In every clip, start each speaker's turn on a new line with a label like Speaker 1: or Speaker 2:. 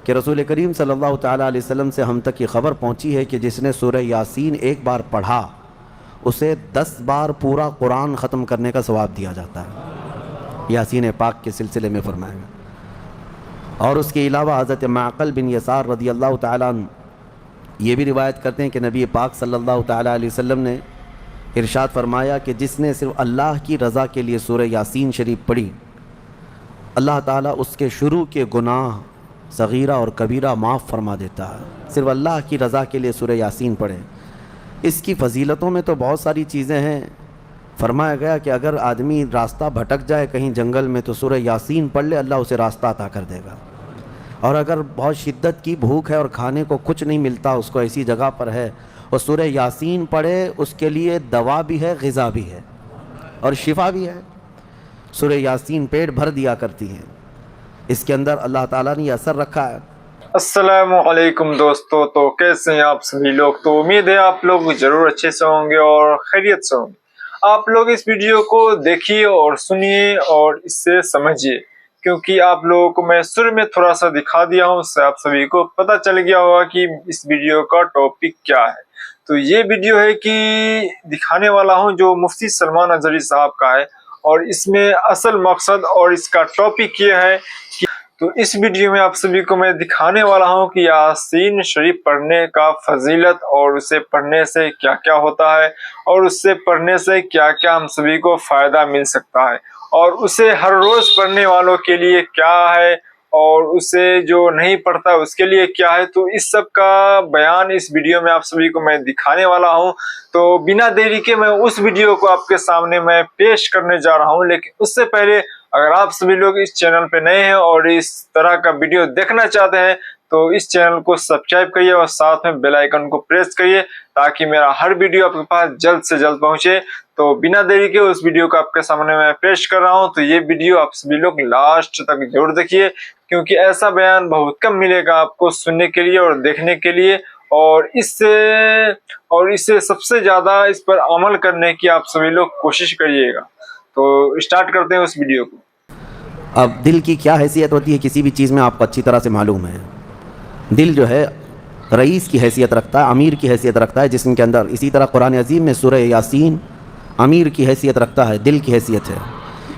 Speaker 1: کہ رسول کریم صلی اللہ تعالیٰ علیہ وسلم سے ہم تک یہ خبر پہنچی ہے کہ جس نے سورہ یاسین ایک بار پڑھا اسے 10 بار پورا قرآن ختم کرنے کا ثواب دیا جاتا ہے۔ یاسین پاک کے سلسلے میں فرمایا گیا۔ اور اس کے علاوہ حضرت معقل بن یسار رضی اللہ تعالیٰ عنہ یہ بھی روایت کرتے ہیں کہ نبی پاک صلی اللہ تعالیٰ علیہ وسلم نے ارشاد فرمایا کہ جس نے صرف اللہ کی رضا کے لیے سورہ یاسین شریف پڑھی، اللہ تعالیٰ اس کے شروع کے گناہ صغیرہ اور کبیرہ معاف فرما دیتا ہے۔ صرف اللہ کی رضا کے لیے سورہ یاسین پڑھیں۔ اس کی فضیلتوں میں تو بہت ساری چیزیں ہیں۔ فرمایا گیا کہ اگر آدمی راستہ بھٹک جائے کہیں جنگل میں تو سورہ یاسین پڑھ لے، اللہ اسے راستہ عطا کر دے گا۔ اور اگر بہت شدت کی بھوک ہے اور کھانے کو کچھ نہیں ملتا، اس کو ایسی جگہ پر ہے اور سورہ یاسین پڑھے، اس کے لیے دوا بھی ہے، غذا بھی ہے اور شفا بھی ہے۔ سورہ یاسین پیٹ بھر دیا کرتی ہیں، اس کے اندر اللہ تعالیٰ نے یہ اثر رکھا ہے۔
Speaker 2: السلام علیکم دوستو، تو کیسے ہیں آپ سبھی لوگ؟ تو امید ہے آپ لوگ ضرور اچھے سے ہوں گے اور خیریت سے ہوں گے۔ آپ لوگ اس ویڈیو کو دیکھیے اور سنیے اور اس سے سمجھیے، کیونکہ آپ لوگوں کو میں سر میں تھوڑا سا دکھا دیا ہوں، اس سے آپ سبھی کو پتہ چل گیا ہوگا کہ اس ویڈیو کا ٹاپک کیا ہے۔ تو یہ ویڈیو ہے کہ دکھانے والا ہوں جو مفتی سلمان اظہری صاحب کا ہے، اور اس میں اصل مقصد اور اس کا ٹاپک یہ ہے کہ تو اس ویڈیو میں آپ سبھی کو میں دکھانے والا ہوں کہ یاسین شریف پڑھنے کا فضیلت اور اسے پڑھنے سے کیا کیا ہوتا ہے، اور اس سے پڑھنے سے کیا کیا ہم سبھی کو فائدہ مل سکتا ہے، اور اسے ہر روز پڑھنے والوں کے لیے کیا ہے، اور اسے جو نہیں پڑھتا اس کے لیے کیا ہے۔ تو اس سب کا بیان اس ویڈیو میں آپ سبھی کو میں دکھانے والا ہوں۔ تو بنا دیری کے میں اس ویڈیو کو آپ کے سامنے میں پیش کرنے جا رہا ہوں، لیکن اس سے پہلے اگر آپ سبھی لوگ اس چینل پہ نئے ہیں اور اس طرح کا ویڈیو دیکھنا چاہتے ہیں تو اس چینل کو سبسکرائب کریے اور ساتھ میں بیل آئیکن کو پریس کریے تاکہ میرا ہر ویڈیو آپ کے پاس جلد سے جلد پہنچے۔ تو بنا دیری کے اس ویڈیو کو آپ کے سامنے میں پیش کر رہا ہوں، تو یہ ویڈیو آپ سبھی لوگ لاسٹ تک ضرور دیکھیے، کیونکہ ایسا بیان بہت کم ملے گا آپ کو سننے کے لیے اور دیکھنے کے لیے، اور اس سے سب سے زیادہ اس پر عمل کرنے کی آپ سبھی لوگ کوشش کریے گا۔ تو اسٹارٹ کرتے ہیں اس ویڈیو کو۔
Speaker 1: اب دل کی کیا حیثیت ہوتی ہے کسی بھی چیز میں آپ کو اچھی طرح سے معلوم ہے۔ دل جو ہے رئیس کی حیثیت رکھتا ہے، امیر کی حیثیت رکھتا ہے جسم کے اندر۔ اسی طرح قرآن عظیم میں سورہ یاسین امیر کی حیثیت رکھتا ہے، دل کی حیثیت ہے۔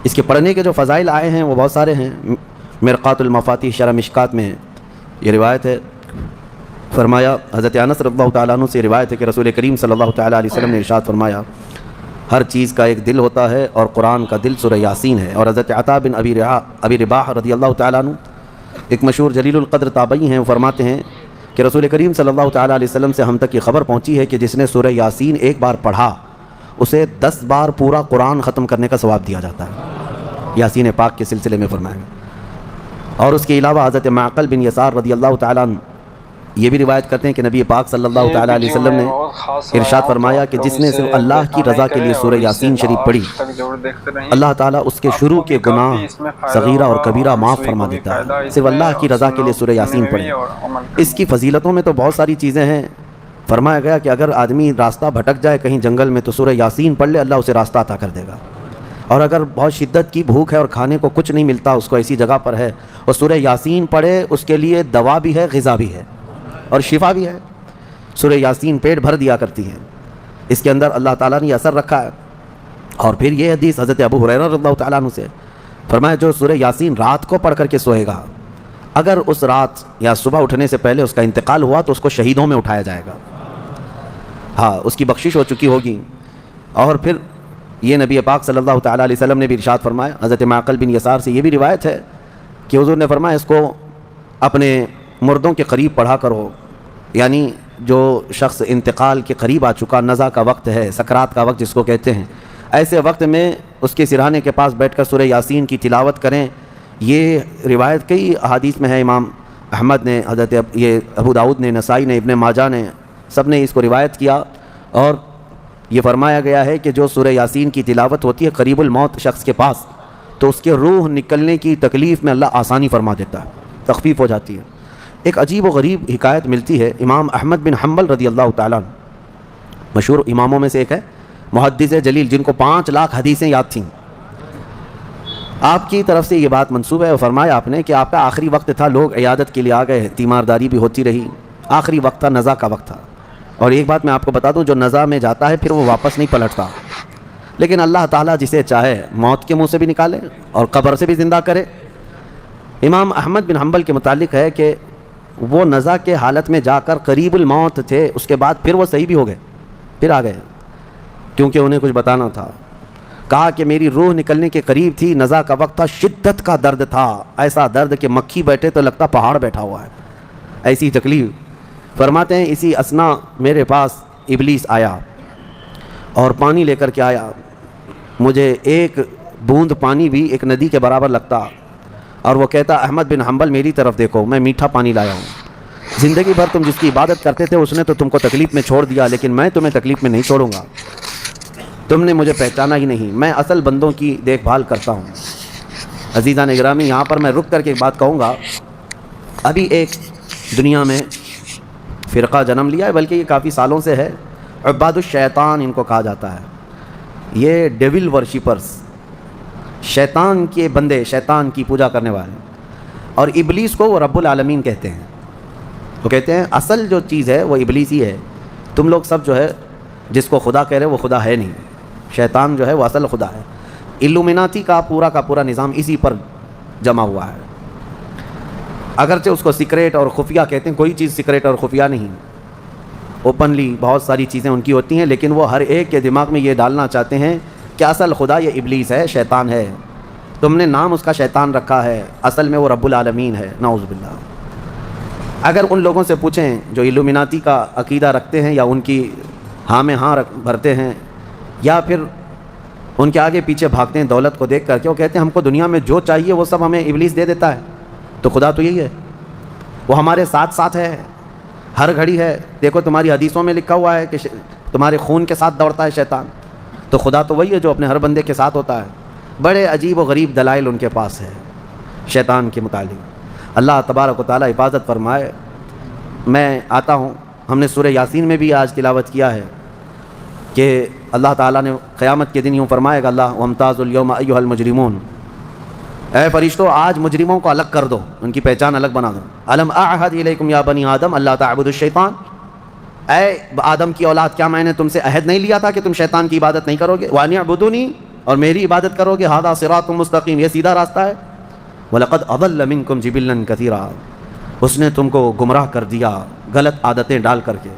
Speaker 1: اس کے پڑھنے کے جو فضائل آئے ہیں وہ بہت سارے ہیں۔ مرقات المفاتیح شرح مشکات میں یہ روایت ہے، فرمایا حضرت انس رضی اللہ تعالیٰ عنہ سے روایت ہے کہ رسول کریم صلی اللہ تعالیٰ علیہ وسلم نے ارشاد فرمایا ہر چیز کا ایک دل ہوتا ہے اور قرآن کا دل سورہ یاسین ہے۔ اور حضرت عطا بن ابی رباح رضی اللہ تعالیٰ عنہ ایک مشہور جلیل القدر تابعی ہیں، وہ فرماتے ہیں کہ رسول کریم صلی اللہ تعالیٰ علیہ وسلم سے ہم تک یہ خبر پہنچی ہے کہ جس نے سورہ یاسین ایک بار پڑھا اسے 10 بار پورا قرآن ختم کرنے کا ثواب دیا جاتا ہے۔ یاسین پاک کے سلسلے میں فرمایا گیا۔ اور اس کے علاوہ حضرت معقل بن یسار رضی اللہ تعالیٰ عنہ یہ بھی روایت کرتے ہیں کہ نبی پاک صلی اللہ تعالیٰ علیہ وسلم نے ارشاد فرمایا کہ جس نے صرف اللہ کی رضا کے لیے سورہ یاسین شریف پڑھی، اللہ تعالیٰ اس کے شروع کے گناہ صغیرہ اور کبیرہ معاف فرما دیتا ہے۔ صرف اللہ کی رضا کے لیے سورہ یاسین پڑھیں۔ اس کی فضیلتوں میں تو بہت ساری چیزیں ہیں۔ فرمایا گیا کہ اگر آدمی راستہ بھٹک جائے کہیں جنگل میں تو سورہ یاسین پڑھ لے، اللہ اسے راستہ عطا کر دے گا۔ اور اگر بہت شدت کی بھوک ہے اور کھانے کو کچھ نہیں ملتا، اس کو ایسی جگہ پر ہے اور سورہ یاسین پڑھے، اس کے لیے دوا بھی ہے، غذا بھی ہے اور شفا بھی ہے۔ سورہ یاسین پیٹ بھر دیا کرتی ہے، اس کے اندر اللہ تعالیٰ نے یہ اثر رکھا ہے۔ اور پھر یہ حدیث حضرت ابو ہریرہ رضی اللہ تعالیٰ عنہ سے فرمایا جو سورہ یاسین رات کو پڑھ کر کے سوئے گا، اگر اس رات یا صبح اٹھنے سے پہلے اس کا انتقال ہوا تو اس کو شہیدوں میں اٹھایا جائے گا، ہاں اس کی بخشش ہو چکی ہوگی۔ اور پھر یہ نبی پاک صلی اللہ تعالیٰ علیہ وسلم نے بھی ارشاد فرمایا، حضرت معقل بن یسار سے یہ بھی روایت ہے کہ حضور نے فرمایا اس کو اپنے مردوں کے قریب پڑھا کرو، یعنی جو شخص انتقال کے قریب آ چکا، نزع کا وقت ہے، سکرات کا وقت جس کو کہتے ہیں، ایسے وقت میں اس کے سرہانے کے پاس بیٹھ کر سورہ یاسین کی تلاوت کریں۔ یہ روایت کئی احادیث میں ہے، امام احمد نے، حضرت یہ ابو داؤد نے، نسائی نے، ابن ماجہ نے، سب نے اس کو روایت کیا۔ اور یہ فرمایا گیا ہے کہ جو سورہ یاسین کی تلاوت ہوتی ہے قریب الموت شخص کے پاس، تو اس کے روح نکلنے کی تکلیف میں اللہ آسانی فرما دیتا ہے، تخفیف ہو جاتی ہے۔ ایک عجیب و غریب حکایت ملتی ہے، امام احمد بن حنبل رضی اللہ تعالیٰ عنہ مشہور اماموں میں سے ایک ہے، محدث جلیل جن کو 5 لاکھ حدیثیں یاد تھیں۔ آپ کی طرف سے یہ بات منسوب ہے اور فرمایا آپ نے کہ آپ کا آخری وقت تھا، لوگ عیادت کے لیے آ گئے، تیمارداری بھی ہوتی رہی، آخری وقت تھا، نزا کا وقت تھا۔ اور ایک بات میں آپ کو بتا دوں، جو نزا میں جاتا ہے پھر وہ واپس نہیں پلٹتا، لیکن اللہ تعالیٰ جسے چاہے موت کے منہ سے بھی نکالے اور قبر سے بھی زندہ کرے۔ امام احمد بن حنبل کے متعلق ہے کہ وہ نزا کے حالت میں جا کر قریب الموت تھے، اس کے بعد پھر وہ صحیح بھی ہو گئے، پھر آ گئے، کیونکہ انہیں کچھ بتانا تھا۔ کہا کہ میری روح نکلنے کے قریب تھی، نزا کا وقت تھا، شدت کا درد تھا، ایسا درد کہ مکھی بیٹھے تو لگتا پہاڑ بیٹھا ہوا ہے، ایسی تکلیف۔ فرماتے ہیں اسی اثنا میرے پاس ابلیس آیا اور پانی لے کر کے آیا، مجھے ایک بوند پانی بھی ایک ندی کے برابر لگتا، اور وہ کہتا احمد بن حنبل میری طرف دیکھو، میں میٹھا پانی لایا ہوں، زندگی بھر تم جس کی عبادت کرتے تھے اس نے تو تم کو تکلیف میں چھوڑ دیا، لیکن میں تمہیں تکلیف میں نہیں چھوڑوں گا، تم نے مجھے پہچانا ہی نہیں، میں اصل بندوں کی دیکھ بھال کرتا ہوں۔ عزیزان اکرامی، یہاں پر میں رک کر کے ایک بات کہوں گا، ابھی ایک دنیا میں فرقہ جنم لیا ہے، بلکہ یہ کافی سالوں سے ہے، عباد الشیطان ان کو کہا جاتا ہے، یہ ڈیول ورشپرز، شیطان کے بندے، شیطان کی پوجا کرنے والے، اور ابلیس کو وہ رب العالمین کہتے ہیں۔ وہ کہتے ہیں اصل جو چیز ہے وہ ابلیس ہی ہے، تم لوگ سب جو ہے جس کو خدا کہہ رہے وہ خدا ہے نہیں، شیطان جو ہے وہ اصل خدا ہے۔ الومناتی کا پورا نظام اسی پر جمع ہوا ہے، اگرچہ اس کو سیکریٹ اور خفیہ کہتے ہیں، کوئی چیز سیکریٹ اور خفیہ نہیں، اوپنلی بہت ساری چیزیں ان کی ہوتی ہیں، لیکن وہ ہر ایک کے دماغ میں یہ ڈالنا چاہتے ہیں کہ اصل خدا یہ ابلیس ہے، شیطان ہے، تم نے نام اس کا شیطان رکھا ہے، اصل میں وہ رب العالمین ہے، نعوذ باللہ۔ اگر ان لوگوں سے پوچھیں جو الومناتی کا عقیدہ رکھتے ہیں یا ان کی ہاں میں ہاں بھرتے ہیں، یا پھر ان کے آگے پیچھے بھاگتے ہیں دولت کو دیکھ کر کے، وہ کہتے ہیں ہم کو دنیا میں جو چاہیے وہ سب ہمیں ابلیس دے دیتا ہے، تو خدا تو یہی ہے، وہ ہمارے ساتھ ساتھ ہے، ہر گھڑی ہے، دیکھو تمہاری حدیثوں میں لکھا ہوا ہے کہ تمہارے خون کے ساتھ دوڑتا ہے شیطان، تو خدا تو وہی ہے جو اپنے ہر بندے کے ساتھ ہوتا ہے۔ بڑے عجیب و غریب دلائل ان کے پاس ہے شیطان کے متعلق۔ اللہ تبارک و تعالیٰ حفاظت فرمائے۔ میں آتا ہوں، ہم نے سورہ یاسین میں بھی آج تلاوت کیا ہے کہ اللہ تعالیٰ نے قیامت کے دن یوں فرمائے گا اللہ وامتاز الیوم ایھا المجرمون، اے فرشتوں آج مجرموں کو الگ کر دو، ان کی پہچان الگ بنا دو۔ الم اعہد الیکم یا بنی آدم اللہ تعبدوا الشیطان، اے آدم کی اولاد کیا میں نے تم سے عہد نہیں لیا تھا کہ تم شیطان کی عبادت نہیں کرو گے، وان اعبدونی، اور میری عبادت کرو گے، ھذا صراط مستقیم، یہ سیدھا راستہ ہے۔ وَلَقَدْ أَضَلَّ مِنْكُمْ جِبِلًّا كَثِيرًا، اس نے تم کو گمراہ کر دیا غلط عادتیں ڈال کر کے۔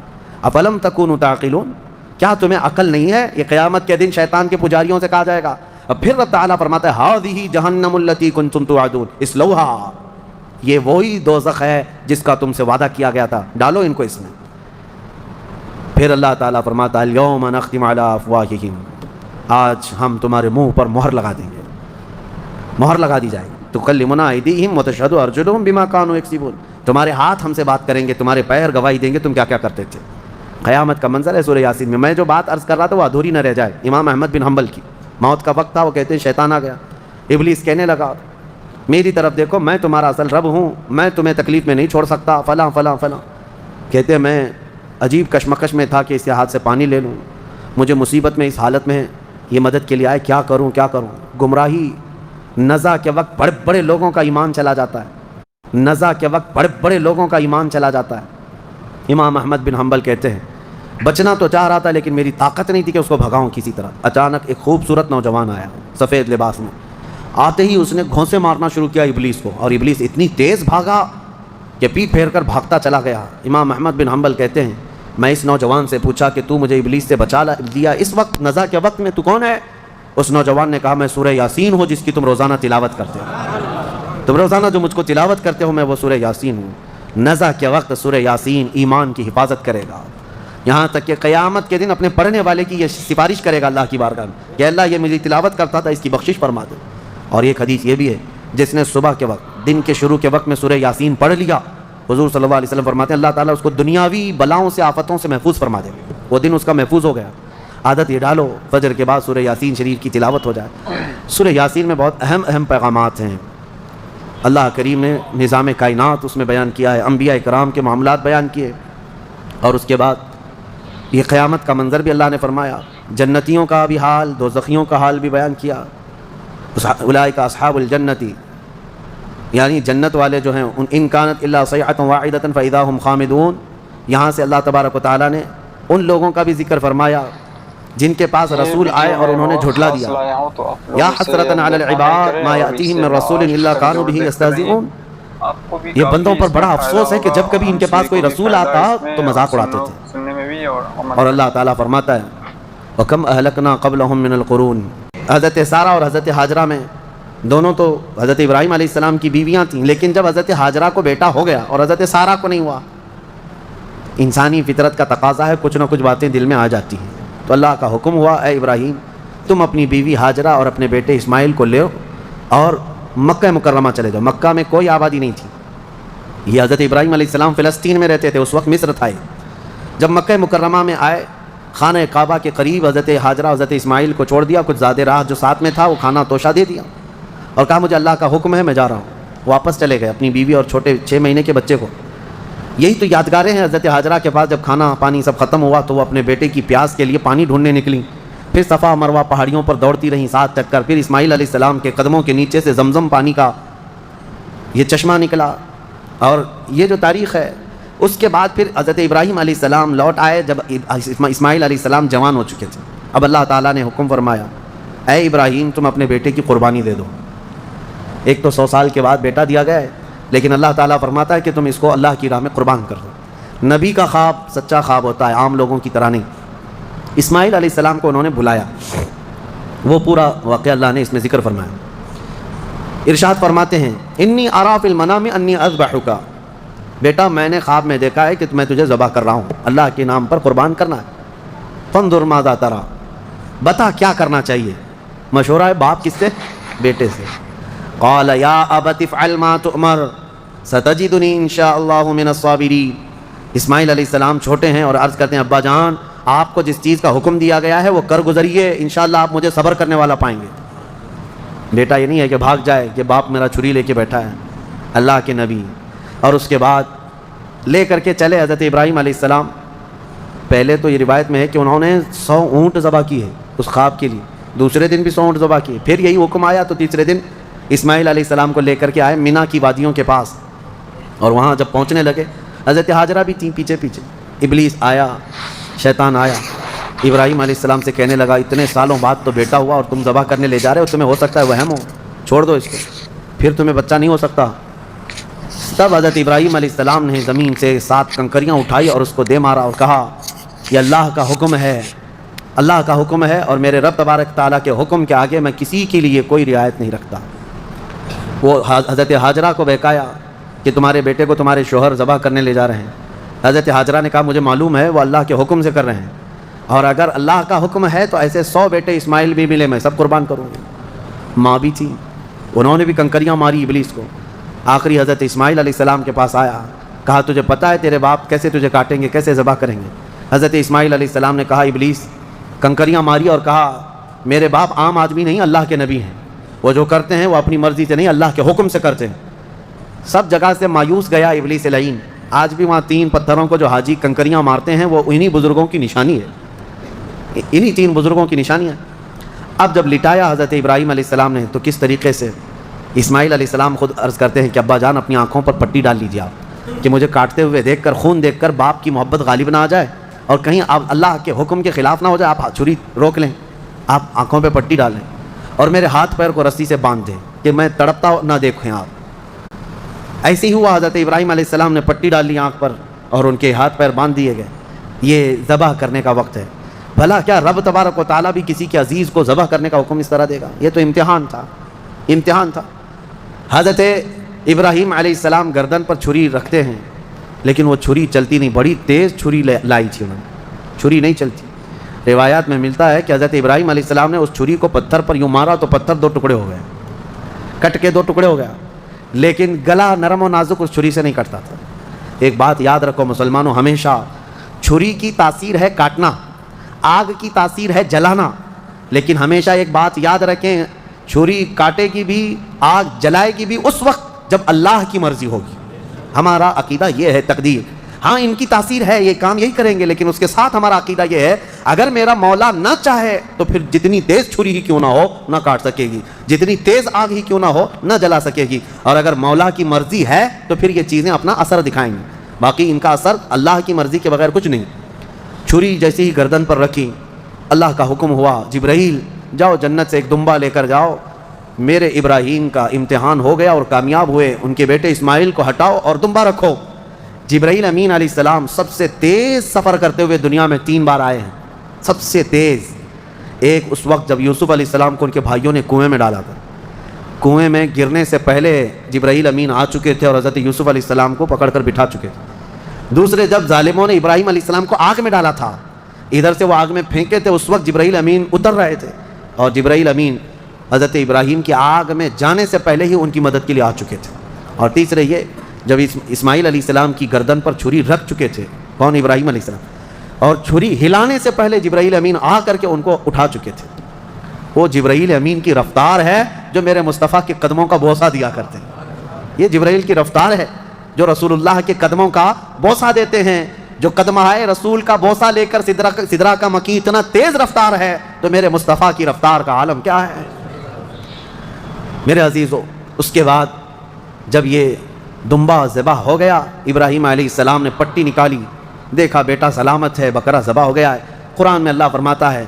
Speaker 1: أَفَلَمْ تَكُونُوا تَعْقِلُونَ، کیا تمہیں عقل نہیں ہے؟ یہ قیامت کے دن شیطان کے پجاریوں سے کہا جائے گا۔ اب پھر رب تعالیٰ فرماتا ہے هَذِهِ جَهَنَّمُ الَّتِي كُنْتُمْ تُوعَدُونَ اصْلَوْهَا، یہ وہی دوزخ ہے جس کا تم سے وعدہ کیا گیا تھا، ڈالو ان کو اس میں۔ پھر اللہ تعالیٰ فرماتا ہے الْيَوْمَ نَخْتِمُ عَلَىٰ أَفْوَاهِهِمْ، آج ہم تمہارے منہ پر مہر لگا دیں گے، مہر لگا دی جائے گی۔ تُكَلِّمُنَا أَيْدِيهِمْ وَتَشْهَدُ أَرْجُلُهُمْ بِمَا كَانُوا يَكْسِبُونَ، تمہارے ہاتھ ہم سے بات کریں گے، تمہارے پیر گواہی دیں گے تم کیا کیا کرتے تھے۔ قیامت کا منظر ہے سورہ یاسین میں۔ میں جو بات عرض کر رہا تھا وہ ادھوری نہ رہ جائے۔ امام احمد بن حنبل کی موت کا وقت تھا، وہ کہتے ہیں شیطان آ گیا، ابلیس کہنے لگا میری طرف دیکھو، میں تمہارا اصل رب ہوں، میں تمہیں تکلیف میں نہیں چھوڑ سکتا، فلاں فلاں فلاں۔ کہتے ہیں میں عجیب کشمکش میں تھا کہ اس کے ہاتھ سے پانی لے لوں، مجھے مصیبت میں اس حالت میں یہ مدد کے لیے آئے، کیا کروں کیا کروں۔ گمراہی، نزا کے وقت بڑے بڑے لوگوں کا ایمان چلا جاتا ہے، نزا کے وقت بڑے بڑے لوگوں کا ایمان چلا جاتا ہے۔ امام احمد بن حنبل کہتے ہیں بچنا تو چاہ رہا تھا لیکن میری طاقت نہیں تھی کہ اس کو بھگاؤں کسی طرح۔ اچانک ایک خوبصورت نوجوان آیا سفید لباس میں، آتے ہی اس نے گھونسے مارنا شروع کیا ابلیس کو، اور ابلیس اتنی تیز بھاگا کہ پیٹ پھیر کر بھاگتا چلا گیا۔ امام احمد بن حنبل کہتے ہیں میں اس نوجوان سے پوچھا کہ تو مجھے ابلیس سے بچا دیا اس وقت نزا کے وقت میں، تو کون ہے؟ اس نوجوان نے کہا میں سورہ یاسین ہوں جس کی تم روزانہ تلاوت کرتے ہو، تم روزانہ جو مجھ کو تلاوت کرتے ہو میں وہ سورہ یاسین ہوں۔ نزا کے وقت سورہ یاسین ایمان کی حفاظت کرے گا، یہاں تک کہ قیامت کے دن اپنے پڑھنے والے کی یہ سفارش کرے گا اللہ کی بارگاہ میں کہ اللہ یہ مجھے تلاوت کرتا تھا، اس کی بخشش فرما دے۔ اور ایک حدیث یہ بھی ہے جس نے صبح کے وقت دن کے شروع کے وقت میں سورہ یاسین پڑھ لیا، حضور صلی اللہ علیہ وسلم فرماتے ہیں اللہ تعالیٰ اس کو دنیاوی بلاؤں سے آفتوں سے محفوظ فرما دے، وہ دن اس کا محفوظ ہو گیا۔ عادت یہ ڈالو فجر کے بعد سورہ یاسین شریف کی تلاوت ہو جائے۔ سورہ یاسین میں بہت اہم پیغامات ہیں، اللہ کریم نے نظام کائنات اس میں بیان کیا ہے، انبیاء کرام کے معاملات بیان کیے، اور اس کے بعد یہ قیامت کا منظر بھی اللہ نے فرمایا، جنتیوں کا بھی حال، دوزخیوں کا حال بھی بیان کیا۔ اولئک اصحاب الجنتی، یعنی جنت والے جو ہیں ان کانت الا صیحۃ واحدۃ فاذا هم خامدون. یہاں سے اللہ تبارک و تعالیٰ نے ان لوگوں کا بھی ذکر فرمایا جن کے پاس رسول آئے اور انہوں نے جھٹلا دیا. یا حسرۃ علی العباد ما یأتیہم من رسول الا کانوا بہ یستہزئون. یہ بندوں پر بڑا افسوس ہے کہ جب کبھی ان کے پاس کوئی رسول آتا تو مذاق اڑاتے تھے. اور اللہ تعالیٰ فرماتا ہے وَكَمْ أَهْلَكْنَا قَبْلَهُمْ مِنَ الْقُرُونِ. حضرت سارہ اور حضرت ہاجرہ میں دونوں تو حضرت ابراہیم علیہ السلام کی بیویاں تھیں، لیکن جب حضرت ہاجرہ کو بیٹا ہو گیا اور حضرت سارہ کو نہیں ہوا، انسانی فطرت کا تقاضا ہے کچھ نہ کچھ باتیں دل میں آ جاتی ہیں. تو اللہ کا حکم ہوا اے ابراہیم تم اپنی بیوی ہاجرہ اور اپنے بیٹے اسماعیل کو لے اور مکہ مکرمہ چلے جاؤ. مکہ میں کوئی آبادی نہیں تھی. یہ حضرت ابراہیم علیہ السلام فلسطین میں رہتے تھے، اس وقت مصر تھا. جب مکہ مکرمہ میں آئے خانہ کعبہ کے قریب حضرت ہاجرہ حضرت اسماعیل کو چھوڑ دیا. کچھ زیادہ راہ جو ساتھ میں تھا وہ کھانا توشہ دے دیا اور کہا مجھے اللہ کا حکم ہے میں جا رہا ہوں. واپس چلے گئے اپنی بیوی اور چھوٹے 6 مہینے کے بچے کو. یہی تو یادگاریں ہیں حضرت ہاجرہ کے پاس. جب کھانا پانی سب ختم ہوا تو وہ اپنے بیٹے کی پیاس کے لیے پانی ڈھونڈنے نکلیں. پھر صفا مروہ پہاڑیوں پر دوڑتی رہیں 7 چکر. پھر اسماعیل علیہ السلام کے قدموں کے نیچے سے زمزم پانی کا یہ چشمہ نکلا. اور یہ جو تاریخ ہے اس کے بعد پھر حضرت ابراہیم علیہ السلام لوٹ آئے جب اسماعیل علیہ السلام جوان ہو چکے تھے. اب اللہ تعالیٰ نے حکم فرمایا اے ابراہیم تم اپنے بیٹے کی قربانی دے دو. ایک تو 100 سال کے بعد بیٹا دیا گیا ہے، لیکن اللہ تعالیٰ فرماتا ہے کہ تم اس کو اللہ کی راہ میں قربان کر دو. نبی کا خواب سچا خواب ہوتا ہے، عام لوگوں کی طرح نہیں. اسماعیل علیہ السلام کو انہوں نے بلایا. وہ پورا واقعہ اللہ نے اس میں ذکر فرمایا. ارشاد فرماتے ہیں انی ارا فی المنام انی اذبحک. بیٹا میں نے خواب میں دیکھا ہے کہ میں تجھے ذبح کر رہا ہوں، اللہ کے نام پر قربان کرنا ہے. فانظر ماذا ترى، بتا کیا کرنا چاہیے. مشورہ ہے باپ کس سے؟ بیٹے سے. قال یا ابت افعل ما تؤمر ستجدنی ان شاء اللہ من الصابرین. اسماعیل علیہ السلام چھوٹے ہیں اور عرض کرتے ہیں ابا جان آپ کو جس چیز کا حکم دیا گیا ہے وہ کر گزریے، انشاءاللہ آپ مجھے صبر کرنے والا پائیں گے. بیٹا یہ نہیں ہے کہ بھاگ جائے کہ باپ میرا چھری لے کے بیٹھا ہے. اللہ کے نبی. اور اس کے بعد لے کر کے چلے حضرت ابراہیم علیہ السلام. پہلے تو یہ روایت میں ہے کہ انہوں نے 100 اونٹ ذبح کیے اس خواب کے لیے. دوسرے دن بھی 100 اونٹ ذبح کیے. پھر یہی حکم آیا تو تیسرے دن اسماعیل علیہ السلام کو لے کر کے آئے مینا کی وادیوں کے پاس. اور وہاں جب پہنچنے لگے حضرت ہاجرہ بھی تھیں پیچھے پیچھے. ابلیس آیا، شیطان آیا، ابراہیم علیہ السلام سے کہنے لگا اتنے سالوں بعد تو بیٹا ہوا اور تم ذبح کرنے لے جا رہے ہو، تمہیں ہو سکتا ہے وہم ہو، چھوڑ دو اس کو، پھر تمہیں بچہ نہیں ہو سکتا. تب حضرت ابراہیم علیہ السلام نے زمین سے 7 کنکریاں اٹھائی اور اس کو دے مارا اور کہا یہ اللہ کا حکم ہے، اللہ کا حکم ہے اور میرے رب تبارک تعالیٰ کے حکم کے آگے میں کسی کے لیے کوئی رعایت نہیں رکھتا. وہ حضرت ہاجرہ کو بہکایا کہ تمہارے بیٹے کو تمہارے شوہر ذبح کرنے لے جا رہے ہیں. حضرت ہاجرہ نے کہا مجھے معلوم ہے وہ اللہ کے حکم سے کر رہے ہیں، اور اگر اللہ کا حکم ہے تو ایسے 100 بیٹے اسماعیل بھی ملے میں سب قربان کروں گی. ماں بھی تھی، انہوں نے بھی کنکریاں ماری ابلیس کو. آخری حضرت اسماعیل علیہ السلام کے پاس آیا، کہا تجھے پتہ ہے تیرے باپ کیسے تجھے کاٹیں گے، کیسے ذبح کریں گے. حضرت اسماعیل علیہ السلام نے کہا ابلیس کنکریاں ماری اور کہا میرے باپ عام آدمی نہیں اللہ کے نبی ہیں، وہ جو کرتے ہیں وہ اپنی مرضی سے نہیں اللہ کے حکم سے کرتے ہیں. سب جگہ سے مایوس گیا ابلیس لعین. آج بھی وہاں 3 پتھروں کو جو حاجی کنکریاں مارتے ہیں وہ انہی بزرگوں کی نشانی ہے، انہی 3 بزرگوں کی نشانی ہے. اب جب لٹایا حضرت ابراہیم علیہ السلام نے تو کس طریقے سے اسماعیل علیہ السلام خود عرض کرتے ہیں کہ ابا جان اپنی آنکھوں پر پٹی ڈال لیجیے آپ کہ مجھے کاٹتے ہوئے دیکھ کر، خون دیکھ کر باپ کی محبت غالب نہ آ جائے اور کہیں آپ اللہ کے حکم کے خلاف نہ ہو جائے. آپ چھری روک لیں، آپ آنکھوں پہ پٹی ڈالیں اور میرے ہاتھ پیر کو رسی سے باندھ دیں کہ میں تڑپتا نہ دیکھیں آپ. ایسے ہی ہوا، حضرت ابراہیم علیہ السلام نے پٹی ڈال لی آنکھ پر اور ان کے ہاتھ پیر باندھ دیے گئے. یہ ذبح کرنے کا وقت ہے. بھلا کیا رب تبارک و تعالیٰ بھی کسی کے عزیز کو ذبح کرنے کا حکم اس طرح دے گا؟ یہ تو امتحان تھا، امتحان تھا. حضرت ابراہیم علیہ السلام گردن پر چھری رکھتے ہیں لیکن وہ چھری چلتی نہیں، بڑی تیز چھری لائی تھی انہوں نے، چھری نہیں چلتی. روایات میں ملتا ہے کہ حضرت ابراہیم علیہ السلام نے اس چھری کو پتھر پر یوں مارا تو پتھر 2 ٹکڑے ہو گئے، کٹ کے 2 ٹکڑے ہو گیا، لیکن گلا نرم و نازک اس چھری سے نہیں کٹتا تھا. ایک بات یاد رکھو مسلمانوں، ہمیشہ چھری کی تاثیر ہے کاٹنا، آگ کی تاثیر ہے جلانا، لیکن ہمیشہ ایک بات یاد رکھیں چھری کاٹے گی بھی، آگ جلائے گی بھی اس وقت جب اللہ کی مرضی ہوگی. ہمارا عقیدہ یہ ہے تقدیر. ہاں ان کی تاثیر ہے، یہ کام یہی کریں گے، لیکن اس کے ساتھ ہمارا عقیدہ یہ ہے اگر میرا مولا نہ چاہے تو پھر جتنی تیز چھری ہی کیوں نہ ہو نہ کاٹ سکے گی، جتنی تیز آگ ہی کیوں نہ ہو نہ جلا سکے گی، اور اگر مولا کی مرضی ہے تو پھر یہ چیزیں اپنا اثر دکھائیں گی، باقی ان کا اثر اللہ کی مرضی کے بغیر کچھ نہیں۔ چھری جیسی ہی گردن پر رکھی، اللہ کا حکم ہوا جبرائیل جاؤ جنت سے ایک دمبا لے کر جاؤ، میرے ابراہیم کا امتحان ہو گیا اور کامیاب ہوئے، ان کے بیٹے اسماعیل کو ہٹاؤ اور دمبا رکھو۔ جبرائیل امین علیہ السلام سب سے تیز سفر کرتے ہوئے دنیا میں 3 بار آئے ہیں، سب سے تیز۔ ایک اس وقت جب یوسف علیہ السلام کو ان کے بھائیوں نے کنویں میں ڈالا تھا، کنویں میں گرنے سے پہلے جبرائیل امین آ چکے تھے اور حضرت یوسف علیہ السلام کو پکڑ کر بٹھا چکے تھے۔ دوسرے جب ظالموں نے ابراہیم علیہ السلام کو آگ میں ڈالا تھا، ادھر سے وہ آگ میں پھینکے تھے، اس وقت جبرائیل امین اتر رہے تھے اور جبرائیل امین حضرت ابراہیم کی آگ میں جانے سے پہلے ہی ان کی مدد کے لیے آ چکے تھے۔ اور تیسرے یہ جب اسماعیل علیہ السلام کی گردن پر چھری رکھ چکے تھے، کون؟ ابراہیم علیہ السلام، اور چھری ہلانے سے پہلے جبرائیل امین آ کر کے ان کو اٹھا چکے تھے۔ وہ جبرائیل امین کی رفتار ہے جو میرے مصطفیٰ کے قدموں کا بوسہ دیا کرتے ہیں، یہ جبرائیل کی رفتار ہے جو رسول اللہ کے قدموں کا بوسہ دیتے ہیں۔ جو قدمہائے رسول کا بوسہ لے کر سدرہ کا مکی اتنا تیز رفتار ہے تو میرے مصطفیٰ کی رفتار کا عالم کیا ہے؟ میرے عزیزو، اس کے بعد جب یہ دمبا ذبح ہو گیا، ابراہیم علیہ السلام نے پٹی نکالی، دیکھا بیٹا سلامت ہے، بکرا ذبح ہو گیا ہے۔ قرآن میں اللہ فرماتا ہے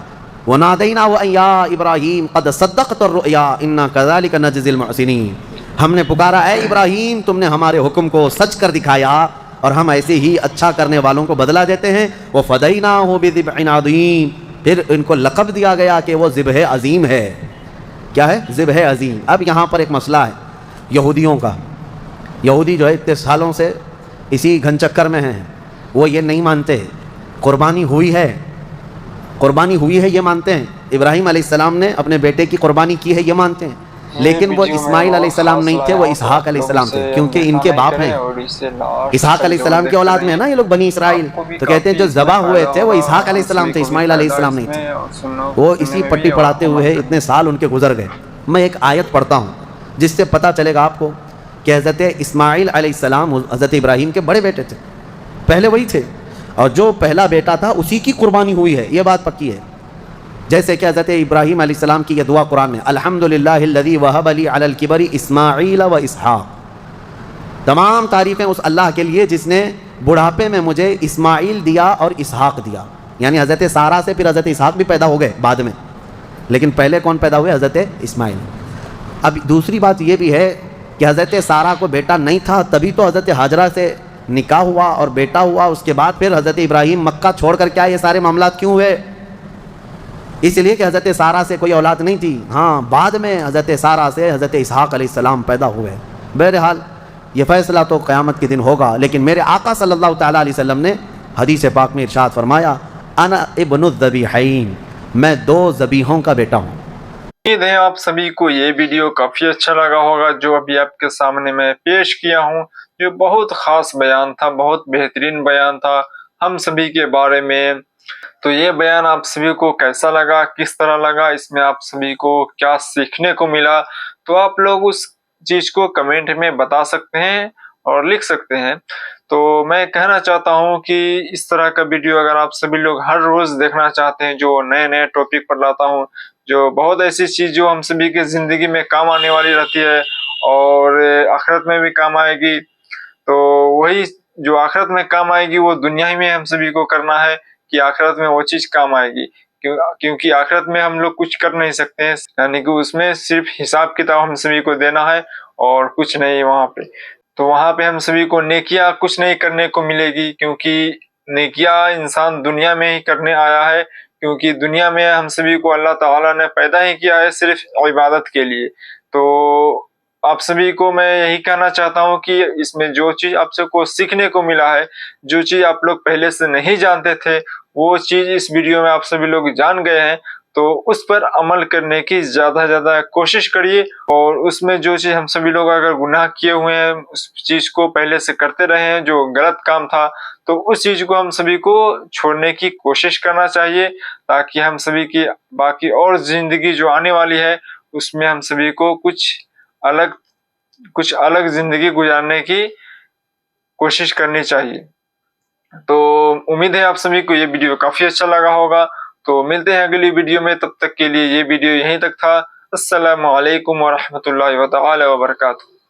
Speaker 1: وَنَادَيْنَاهُ أَن يَا إِبْرَاهِيمُ قَدْ صَدَّقْتَ الرُّؤْيَا إِنَّا كَذَلِكَ نَجْزِي الْمُحْسِنِينَ، ہم نے پکارا اے ابراہیم تم نے ہمارے حکم کو سچ کر دکھایا اور ہم ایسے ہی اچھا کرنے والوں کو بدلہ دیتے ہیں۔ وَفَدَيْنَاهُ بِذِبْحٍ عَظِيمٍ، پھر ان کو لقب دیا گیا کہ وہ ذبح عظیم ہے۔ کیا ہے؟ ذبح عظیم۔ اب یہاں پر ایک مسئلہ ہے یہودیوں کا، یہودی جو ہے اتنے سالوں سے اسی گھن چکر میں ہیں، وہ یہ نہیں مانتے قربانی ہوئی ہے، قربانی ہوئی ہے یہ مانتے ہیں، ابراہیم علیہ السلام نے اپنے بیٹے کی قربانی کی ہے یہ مانتے ہیں، لیکن وہ اسماعیل علیہ السلام نہیں تھے، وہ اسحاق علیہ السلام تھے، کیونکہ ان کے باپ ہیں اسحاق علیہ السلام کی اولاد میں ہے نا یہ لوگ بنی اسرائیل، تو کہتے ہیں جو ذبح ہوئے تھے وہ اسحاق علیہ السلام تھے، اسماعیل علیہ السلام نہیں تھے۔ وہ اسی پٹی پڑھاتے ہوئے اتنے سال ان کے گزر گئے۔ میں ایک آیت پڑھتا ہوں جس سے پتہ چلے گا آپ کو کہ حضرت اسماعیل علیہ السلام حضرت ابراہیم کے بڑے بیٹے تھے، پہلے وہی تھے، اور جو پہلا بیٹا تھا اسی کی قربانی ہوئی ہے، یہ بات پکی ہے۔ جیسے کہ حضرت ابراہیم علیہ السلام کی یہ دعا قرآن میں الحمدللہ الذی وہب لی علی الکبر اسماعیل و اسحاق، تمام تعریفیں اس اللہ کے لیے جس نے بڑھاپے میں مجھے اسماعیل دیا اور اسحاق دیا، یعنی حضرت سارہ سے پھر حضرت اسحاق بھی پیدا ہو گئے بعد میں، لیکن پہلے کون پیدا ہوئے؟ حضرت اسماعیل۔ اب دوسری بات یہ بھی ہے کہ حضرت سارہ کو بیٹا نہیں تھا، تبھی تو حضرت ہاجرہ سے نکاح ہوا اور بیٹا ہوا، اس کے بعد پھر حضرت ابراہیم مکہ چھوڑ کر کیا یہ سارے معاملات کیوں ہوئے؟ اس لیے کہ حضرت سارہ سے کوئی اولاد نہیں تھی، ہاں بعد میں حضرت سارہ سے حضرت اسحاق علیہ السلام پیدا ہوئے۔ بہرحال یہ فیصلہ تو قیامت کے دن ہوگا، لیکن میرے آقا صلی اللہ تعالیٰ علیہ وسلم نے حدیث پاک میں ارشاد فرمایا انا ابن الذبیحین، میں 2 ذبیحوں کا بیٹا ہوں۔
Speaker 2: امید ہے آپ سبھی کو یہ ویڈیو کافی اچھا لگا ہوگا جو ابھی آپ کے سامنے میں پیش کیا ہوں، جو بہت خاص بیان تھا، بہت بہترین بیان تھا ہم سبھی کے بارے میں۔ تو یہ بیان آپ سبھی کو کیسا لگا، کس طرح لگا، اس میں آپ سبھی کو کیا سیکھنے کو ملا، تو آپ لوگ اس چیز کو کمنٹ میں بتا سکتے ہیں اور لکھ سکتے ہیں۔ تو میں کہنا چاہتا ہوں کہ اس طرح کا ویڈیو اگر آپ سبھی لوگ ہر روز دیکھنا چاہتے ہیں، جو نئے نئے ٹاپک پر لاتا ہوں، جو بہت ایسی چیز جو ہم سبھی کی زندگی میں کام آنے والی رہتی ہے اور آخرت میں بھی کام آئے گی، تو وہی جو آخرت میں کام آئے گی وہ دنیا ہی میں ہم سبھی کو کرنا ہے کہ آخرت میں وہ چیز کام آئے گی، کیونکہ آخرت میں ہم لوگ کچھ کر نہیں سکتے ہیں، یعنی کہ اس میں صرف حساب کتاب ہم سبھی کو دینا ہے اور کچھ نہیں وہاں پہ۔ تو وہاں پہ ہم سبھی کو نیکیاں کچھ نہیں کرنے کو ملے گی، کیونکہ نیکیاں انسان دنیا میں ہی کرنے آیا ہے، کیونکہ دنیا میں ہم سبھی کو اللہ تعالیٰ نے پیدا ہی کیا ہے صرف عبادت کے لیے۔ تو آپ سبھی کو میں یہی کہنا چاہتا ہوں کہ اس میں جو چیز آپ سب کو سیکھنے کو ملا ہے، جو چیز آپ لوگ پہلے سے نہیں جانتے تھے، وہ چیز اس ویڈیو میں آپ سبھی لوگ جان گئے ہیں، تو اس پر عمل کرنے کی زیادہ سے زیادہ کوشش کریے، اور اس میں جو چیز ہم سبھی لوگ اگر گناہ کیے ہوئے ہیں، اس چیز کو پہلے سے کرتے رہے ہیں جو غلط کام تھا، تو اس چیز کو ہم سبھی کو چھوڑنے کی کوشش کرنا چاہیے، تاکہ ہم سبھی کی باقی اور زندگی جو آنے والی ہے اس میں ہم سبھی کو کچھ الگ زندگی گزارنے کی کوشش کرنی چاہیے۔ تو امید ہے آپ سبھی کو یہ ویڈیو کافی اچھا لگا ہوگا. تو ملتے ہیں اگلی ویڈیو میں، تب تک کے لیے یہ ویڈیو یہیں تک تھا. السلام علیکم ورحمۃ اللہ تعالی وبرکاتہ.